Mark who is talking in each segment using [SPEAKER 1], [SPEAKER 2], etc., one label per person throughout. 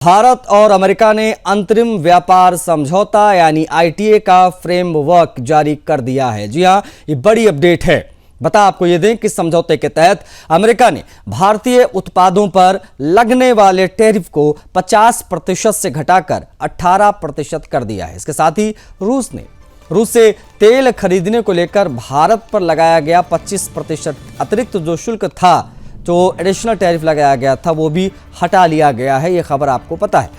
[SPEAKER 1] भारत और अमेरिका ने अंतरिम व्यापार समझौता यानी आईटीए का फ्रेमवर्क जारी कर दिया है। जी हां, ये बड़ी अपडेट है। बता आपको ये दें कि समझौते के तहत अमेरिका ने भारतीय उत्पादों पर लगने वाले टैरिफ को 50% से घटाकर 18% कर दिया है। इसके साथ ही रूस से तेल खरीदने को लेकर भारत पर लगाया गया 25% अतिरिक्त जो शुल्क था, जो एडिशनल टैरिफ लगाया गया था, वो भी हटा लिया गया है। ये खबर आपको पता है।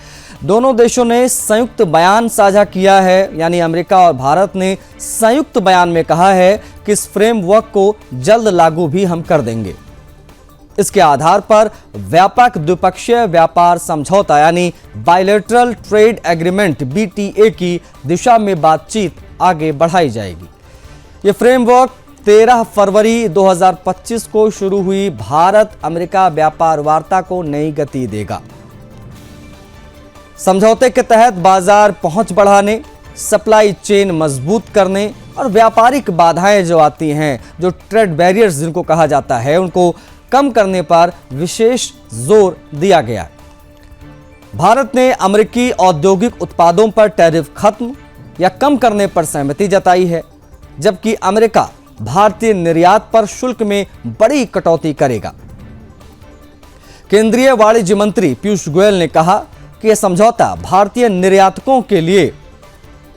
[SPEAKER 1] दोनों देशों ने संयुक्त बयान साझा किया है, यानी अमेरिका और भारत ने संयुक्त बयान में कहा है कि इस फ्रेमवर्क को जल्द लागू भी हम कर देंगे। इसके आधार पर व्यापक द्विपक्षीय व्यापार समझौता यानी बायलैटरल ट्रेड एग्रीमेंट BTA की दिशा में बातचीत आगे बढ़ाई जाएगी। ये फ्रेमवर्क 13 फरवरी 2025 को शुरू हुई भारत अमेरिका व्यापार वार्ता को नई गति देगा। समझौते के तहत बाजार पहुंच बढ़ाने, सप्लाई चेन मजबूत करने और व्यापारिक बाधाएं जो आती हैं, जो ट्रेड बैरियर्स जिनको कहा जाता है, उनको कम करने पर विशेष जोर दिया गया है। भारत ने अमेरिकी औद्योगिक उत्पादों पर टैरिफ खत्म या कम करने पर सहमति जताई है, जबकि अमेरिका भारतीय निर्यात पर शुल्क में बड़ी कटौती करेगा। केंद्रीय वाणिज्य मंत्री पीयूष गोयल ने कहा कि यह समझौता भारतीय निर्यातकों के लिए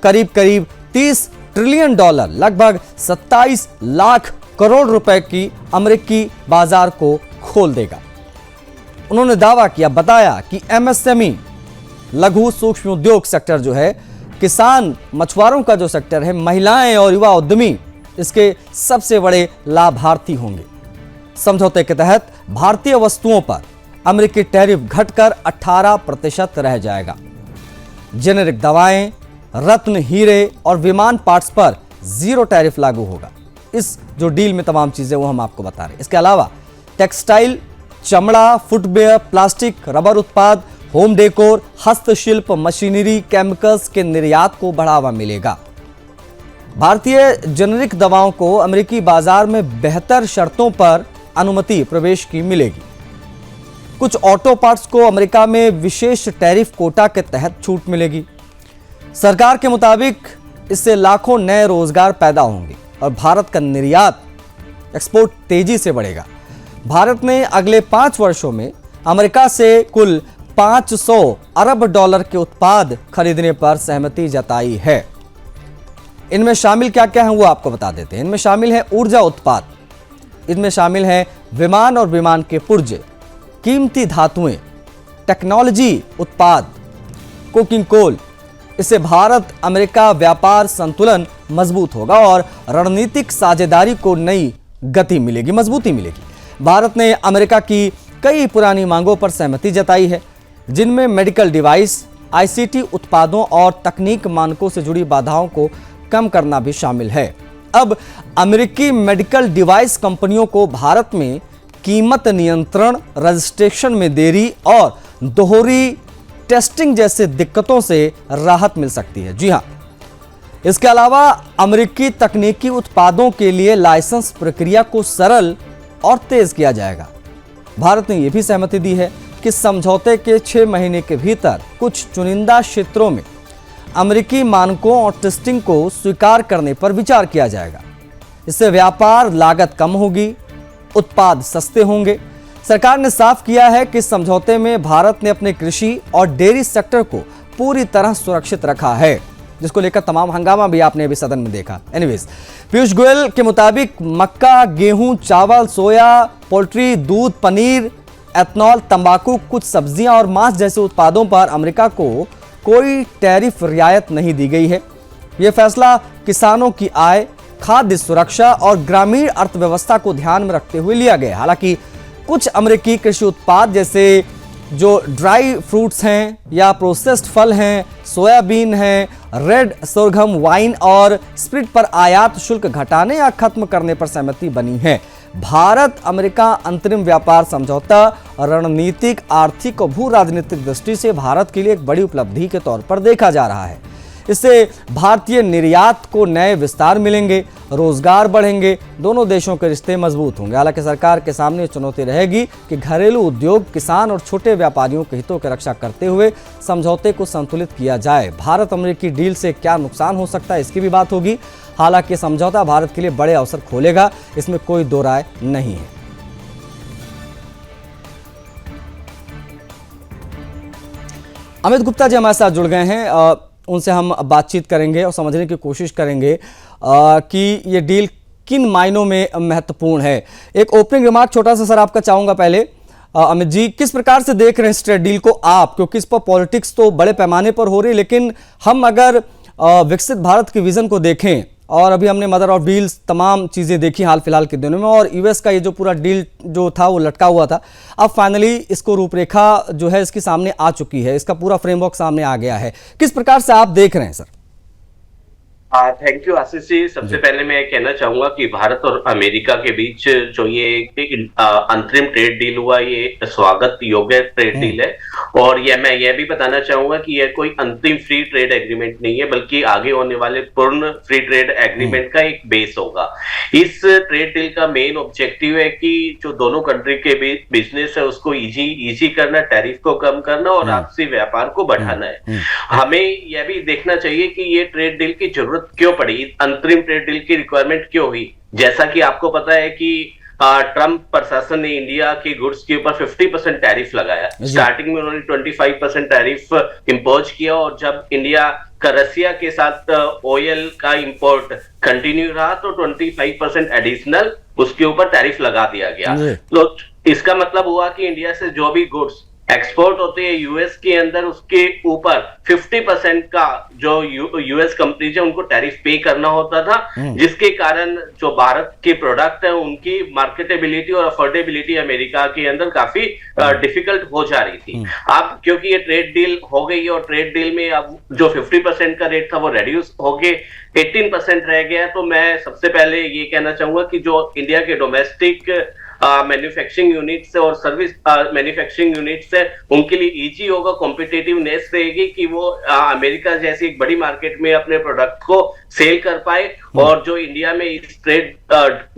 [SPEAKER 1] करीब 30 ट्रिलियन डॉलर, लगभग 27 लाख करोड़ रुपए की अमेरिकी बाजार को खोल देगा। उन्होंने दावा किया, बताया कि MSME लघु सूक्ष्म उद्योग सेक्टर जो है, किसान मछुआरों का जो सेक्टर है, महिलाएं और युवा उद्यमी इसके सबसे बड़े लाभार्थी होंगे। समझौते के तहत भारतीय वस्तुओं पर अमेरिकी टैरिफ घटकर 18% रह जाएगा। जेनेरिक दवाएं, रत्न, हीरे और विमान पार्ट्स पर 0 टैरिफ लागू होगा। इस जो डील में तमाम चीजें वो हम आपको बता रहे हैं। इसके अलावा टेक्सटाइल, चमड़ा, फुटवेयर, प्लास्टिक, रबर उत्पाद, होम डेकोर, हस्तशिल्प, मशीनरी, केमिकल्स के निर्यात को बढ़ावा मिलेगा। भारतीय जेनेरिक दवाओं को अमेरिकी बाजार में बेहतर शर्तों पर अनुमति प्रवेश की मिलेगी। कुछ ऑटो पार्ट्स को अमेरिका में विशेष टैरिफ कोटा के तहत छूट मिलेगी। सरकार के मुताबिक इससे लाखों नए रोजगार पैदा होंगे और भारत का निर्यात एक्सपोर्ट तेजी से बढ़ेगा। भारत ने अगले 5 वर्षों में अमेरिका से कुल 500 अरब डॉलर के उत्पाद खरीदने पर सहमति जताई है। इनमें शामिल क्या क्या है वो आपको बता देते हैं। इनमें शामिल है ऊर्जा उत्पाद, इनमें शामिल है विमान और विमान के पुर्जे, कीमती धातुएं, टेक्नोलॉजी उत्पाद, कुकिंग कोल। इससे भारत अमेरिका व्यापार संतुलन मजबूत होगा और रणनीतिक साझेदारी को नई गति मिलेगी, मजबूती मिलेगी। भारत ने अमेरिका की कई पुरानी मांगों पर सहमति जताई है, जिनमें मेडिकल डिवाइस, ICT उत्पादों और तकनीक मानकों से जुड़ी बाधाओं को कम करना भी शामिल है। अब अमेरिकी मेडिकल डिवाइस कंपनियों को भारत में कीमत नियंत्रण, रजिस्ट्रेशन में देरी और दोहरी टेस्टिंग जैसे दिक्कतों से राहत मिल सकती है। जी हां, इसके अलावा अमेरिकी तकनीकी उत्पादों के लिए लाइसेंस प्रक्रिया को सरल और तेज किया जाएगा। भारत ने यह भी सहमति दी है कि समझौते के 6 महीने के भीतर कुछ चुनिंदा क्षेत्रों में अमेरिकी मानकों और टेस्टिंग को स्वीकार करने पर विचार किया जाएगा। इससे व्यापार लागत कम होगी, उत्पाद सस्ते होंगे। सरकार ने साफ किया है कि समझौते में भारत ने अपने कृषि और डेयरी सेक्टर को पूरी तरह सुरक्षित रखा है, जिसको लेकर तमाम हंगामा भी आपने अभी सदन में देखा। एनीवेज, पीयूष गोयल के मुताबिक मक्का, गेहूं, चावल, सोया, पोल्ट्री, दूध, पनीर, एथनॉल, तंबाकू, कुछ सब्जियां और मांस जैसे उत्पादों पर अमेरिका को कोई टैरिफ रियायत नहीं दी गई है। यह फैसला किसानों की आय, खाद्य सुरक्षा और ग्रामीण अर्थव्यवस्था को ध्यान में रखते हुए लिया गया। हालांकि कुछ अमेरिकी कृषि उत्पाद जैसे जो ड्राई फ्रूट्स हैं या प्रोसेस्ड फल हैं, सोयाबीन है, रेड सोरघम, वाइन और स्प्रिट पर आयात शुल्क घटाने या खत्म करने पर सहमति बनी है। भारत अमेरिका अंतरिम व्यापार समझौता रणनीतिक, आर्थिक और भू राजनीतिक दृष्टि से भारत के लिए एक बड़ी उपलब्धि के तौर पर देखा जा रहा है। इससे भारतीय निर्यात को नए विस्तार मिलेंगे, रोजगार बढ़ेंगे, दोनों देशों के रिश्ते मजबूत होंगे। हालांकि सरकार के सामने चुनौती रहेगी कि घरेलू उद्योग, किसान और छोटे व्यापारियों के हितों की रक्षा करते हुए समझौते को संतुलित किया जाए। भारत अमेरिकी डील से क्या नुकसान हो सकता है, इसकी भी बात होगी। हालांकि समझौता भारत के लिए बड़े अवसर खोलेगा, इसमें कोई दो राय नहीं है। अमित गुप्ता जी हमारे साथ जुड़ गए हैं, उनसे हम बातचीत करेंगे और समझने की कोशिश करेंगे कि ये डील किन मायनों में महत्वपूर्ण है। एक ओपनिंग रिमार्क छोटा सा सर आपका चाहूंगा पहले। अमित जी, किस प्रकार से देख रहे हैं इस ट्रेड डील को आप, क्योंकि इस पर पॉलिटिक्स तो बड़े पैमाने पर हो रही है, लेकिन हम अगर विकसित भारत के विजन को देखें, और अभी हमने मदर ऑफ डील्स तमाम चीज़ें देखी हाल फिलहाल के दिनों में, और यूएस का ये जो पूरा डील जो था वो लटका हुआ था, अब फाइनली इसको रूपरेखा जो है इसकी सामने आ चुकी है, इसका पूरा फ्रेमवर्क सामने आ गया है। किस प्रकार से आप देख रहे हैं sir?
[SPEAKER 2] Thank you Ashish ji. सबसे पहले मैं कहना चाहूंगा कि भारत और अमेरिका के बीच जो ये अंतरिम ट्रेड डील हुआ, ये स्वागत योग्य ट्रेड डील है। और मैं यह भी बताना चाहूंगा कि यह कोई अंतिम फ्री ट्रेड एग्रीमेंट नहीं है, बल्कि आगे होने वाले पूर्ण फ्री ट्रेड एग्रीमेंट का एक बेस होगा। इस ट्रेड डील का मेन ऑब्जेक्टिव है कि जो दोनों कंट्री के बीच बिजनेस है उसको इजी करना, टैरिफ को कम करना और आपसी व्यापार को बढ़ाना है। हमें यह भी देखना चाहिए कि ये ट्रेड डील की जरूरत क्यों पड़ी, अंतरिम ट्रेड डील की रिक्वायरमेंट क्यों हुई। जैसा कि आपको पता है कि ट्रंप प्रशासन ने इंडिया के गुड्स के ऊपर 50% टैरिफ लगाया। स्टार्टिंग में उन्होंने 25% टैरिफ इंपोज किया, और जब इंडिया का रसिया के साथ ऑयल का इंपोर्ट कंटिन्यू रहा तो 25% एडिशनल उसके ऊपर टैरिफ लगा दिया गया। तो इसका मतलब हुआ कि इंडिया से जो भी गुड्स एक्सपोर्ट होते हैं यूएस के अंदर, उसके ऊपर 50% का जो यूएस कंपनीज है उनको टैरिफ पे करना होता था, जिसके कारण जो भारत के प्रोडक्ट है उनकी मार्केटेबिलिटी और अफोर्डेबिलिटी अमेरिका के अंदर काफी डिफिकल्ट हो जा रही थी। अब क्योंकि ये ट्रेड डील हो गई और ट्रेड डील में अब जो 50% का रेट था वो रेड्यूस होके 18% रह गया, तो मैं सबसे पहले ये कहना चाहूंगा कि जो इंडिया के डोमेस्टिक मैन्युफैक्चरिंग यूनिट्स और सर्विस मैन्युफैक्चरिंग यूनिट्स है उनके लिए इजी होगा, कॉम्पिटिटिवनेस रहेगी कि वो अमेरिका जैसी एक बड़ी मार्केट में अपने प्रोडक्ट को सेल कर पाए। और जो इंडिया में इस ट्रेड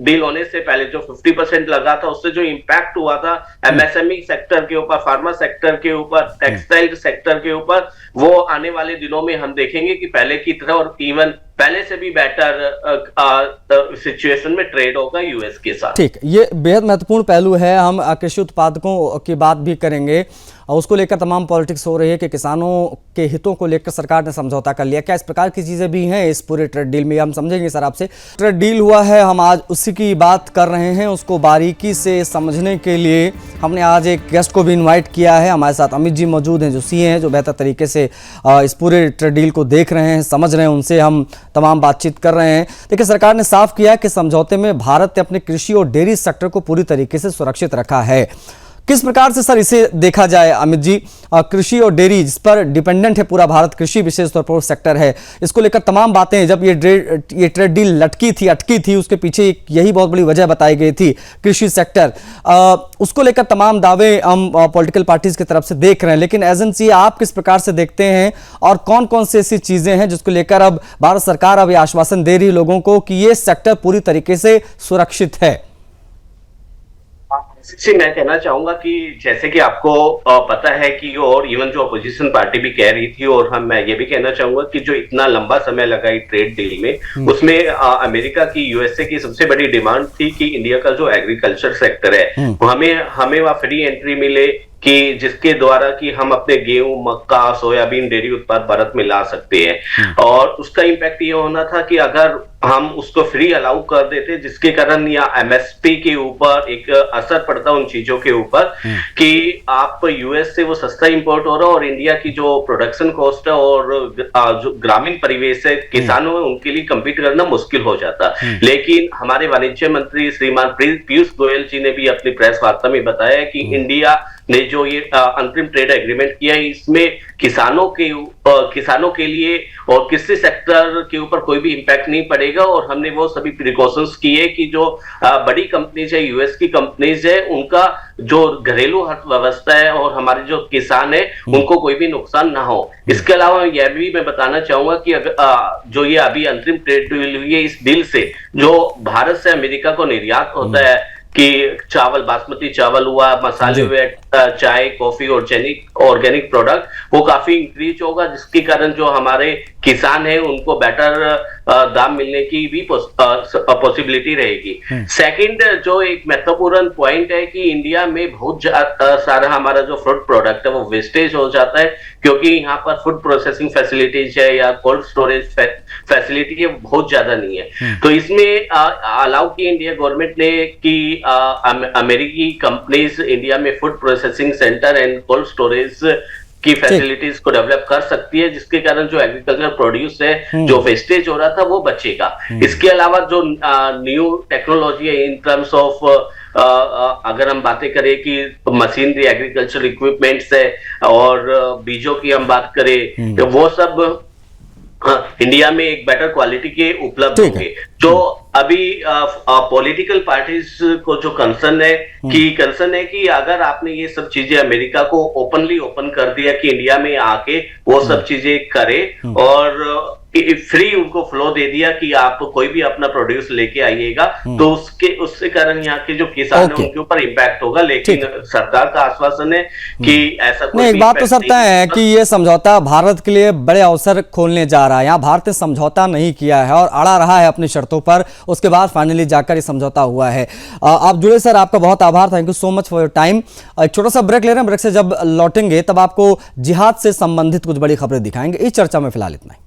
[SPEAKER 2] डील होने से पहले जो 50% लगा था, उससे जो इम्पैक्ट हुआ था एमएसएमई सेक्टर के ऊपर, फार्मा सेक्टर के ऊपर, टेक्सटाइल सेक्टर के ऊपर, वो आने वाले दिनों में हम देखेंगे कि पहले की तरह और इवन पहले से भी बेटर सिचुएशन में ट्रेड होगा यूएस के साथ।
[SPEAKER 1] ठीक, ये बेहद महत्वपूर्ण पहलू है। हम कृषि उत्पादकों की बात भी करेंगे, और उसको लेकर तमाम पॉलिटिक्स हो रही है कि किसानों के हितों को लेकर सरकार ने समझौता कर लिया। क्या इस प्रकार की चीज़ें भी हैं इस पूरे ट्रेड डील में, हम समझेंगे सर आपसे। ट्रेड डील हुआ है, हम आज उसी की बात कर रहे हैं। उसको बारीकी से समझने के लिए हमने आज एक गेस्ट को भी इन्वाइट किया है। हमारे साथ अमित जी मौजूद हैं, जो सीए हैं, जो बेहतर तरीके से इस पूरे ट्रेड डील को देख रहे हैं, समझ रहे हैं। उनसे हम तमाम बातचीत कर रहे हैं। देखिए, सरकार ने साफ किया कि समझौते में भारत ने अपने कृषि और डेयरी सेक्टर को पूरी तरीके से सुरक्षित रखा है। किस प्रकार से सर इसे देखा जाए अमित जी? कृषि और डेयरी जिस पर डिपेंडेंट है पूरा भारत, कृषि विशेष तौर पर सेक्टर है, इसको लेकर तमाम बातें, जब ये ट्रेड डील अटकी थी, उसके पीछे यही बहुत बड़ी वजह बताई गई थी, कृषि सेक्टर। उसको लेकर तमाम दावे हम पॉलिटिकल पार्टीज की तरफ से देख रहे हैं, लेकिन एजेंसी आप किस प्रकार से देखते हैं, और कौन कौन से ऐसी चीजें हैं जिसको लेकर अब भारत सरकार अब ये आश्वासन दे रही है लोगों को कि ये सेक्टर पूरी तरीके से सुरक्षित है?
[SPEAKER 2] मैं कहना चाहूंगा कि जैसे कि आपको पता है कि, और इवन जो अपोजिशन पार्टी भी कह रही थी, और मैं ये भी कहना चाहूंगा कि जो इतना लंबा समय लगा इस ट्रेड डील में, उसमें अमेरिका की, यूएसए की सबसे बड़ी डिमांड थी कि इंडिया का जो एग्रीकल्चर सेक्टर है हमें वहां फ्री एंट्री मिले, कि जिसके द्वारा कि हम अपने गेहूं, मक्का, सोयाबीन, डेयरी उत्पाद भारत में ला सकते हैं। और उसका इम्पैक्ट ये होना था कि अगर हम उसको फ्री अलाउ कर देते, जिसके कारण या एमएसपी के ऊपर एक असर पड़ता उन चीजों के ऊपर कि आप यूएस से वो सस्ता इंपोर्ट हो रहा है, और इंडिया की जो प्रोडक्शन कॉस्ट है और जो ग्रामीण परिवेश है, किसानों है, उनके लिए कम्पीट करना मुश्किल हो जाता। लेकिन हमारे वाणिज्य मंत्री श्रीमान पीयूष गोयल जी ने भी अपनी प्रेस वार्ता में बताया कि इंडिया ने जो ये अंतरिम ट्रेड एग्रीमेंट किया है, इसमें किसानों के लिए और किसी सेक्टर के ऊपर कोई भी इंपैक्ट नहीं पड़ेगा। और हमने वो सभी प्रिकॉशंस किए कि जो बड़ी कंपनीज है, यूएस की कंपनीज है, उनका जो घरेलू अर्थव्यवस्था है और हमारे जो किसान है उनको कोई भी नुकसान ना हो। इसके अलावा यह भी मैं बताना चाहूंगा कि जो ये अभी अंतरिम ट्रेड डील हुई है, इस डील से जो भारत से अमेरिका को निर्यात होता है कि चावल, बासमती चावल हुआ, मसाले हुए, चाय, कॉफी और ऑर्गेनिक प्रोडक्ट, वो काफी इंक्रीज होगा, जिसके कारण जो हमारे किसान हैं उनको बेटर दाम मिलने की भी पॉसिबिलिटी रहेगी। सेकंड, जो एक महत्वपूर्ण पॉइंट है कि इंडिया में बहुत सारा हमारा जो फूड प्रोडक्ट है वो वेस्टेज हो जाता है, क्योंकि यहाँ पर फूड प्रोसेसिंग फैसिलिटीज है या कोल्ड स्टोरेज फैसिलिटी है बहुत ज्यादा नहीं है। तो इसमें अलाउ की इंडिया गवर्नमेंट ने कि अमेरिकी कंपनीज इंडिया में food processing centre and cold storage की फैसिलिटीज को डेवलप कर सकती है, जिसके कारण जो एग्रीकल्चर प्रोड्यूस है, जो वेस्टेज हो रहा था, वो बचेगा। इसके अलावा जो न्यू टेक्नोलॉजी है इन टर्म्स ऑफ अगर हम बातें करें कि मशीनरी, एग्रीकल्चर इक्विपमेंट्स है और बीजों की हम बात करें, तो वो सब इंडिया में एक बेटर क्वालिटी के उपलब्ध होंगे। जो अभी पॉलिटिकल पार्टीज को जो कंसर्न है कि अगर आपने ये सब चीजें अमेरिका को ओपन कर दिया कि इंडिया में आके वो सब चीजें करे और फ्री उनको फ्लो दे दिया कि आप कोई भी अपना प्रोड्यूस लेके आइएगा, तो उससे कारण यहाँ के जो किसान है उनके ऊपर इम्पैक्ट होगा। लेकिन सरकार का आश्वासन है कि ऐसा कोई
[SPEAKER 1] एक बात तो सर तय है कि ये समझौता भारत के लिए बड़े अवसर खोलने जा रहा है। यहाँ भारत ने समझौता नहीं किया है और अड़ा रहा है अपनी शर्तों पर, उसके बाद फाइनली जाकर ये समझौता हुआ है। आप जुड़े सर, आपका बहुत आभार, thank you so much for your time. एक छोटा सा ब्रेक ले रहे हैं, ब्रेक से जब लौटेंगे तब आपको जिहाद से संबंधित कुछ बड़ी खबरें दिखाएंगे। इस चर्चा में फिलहाल इतना ही।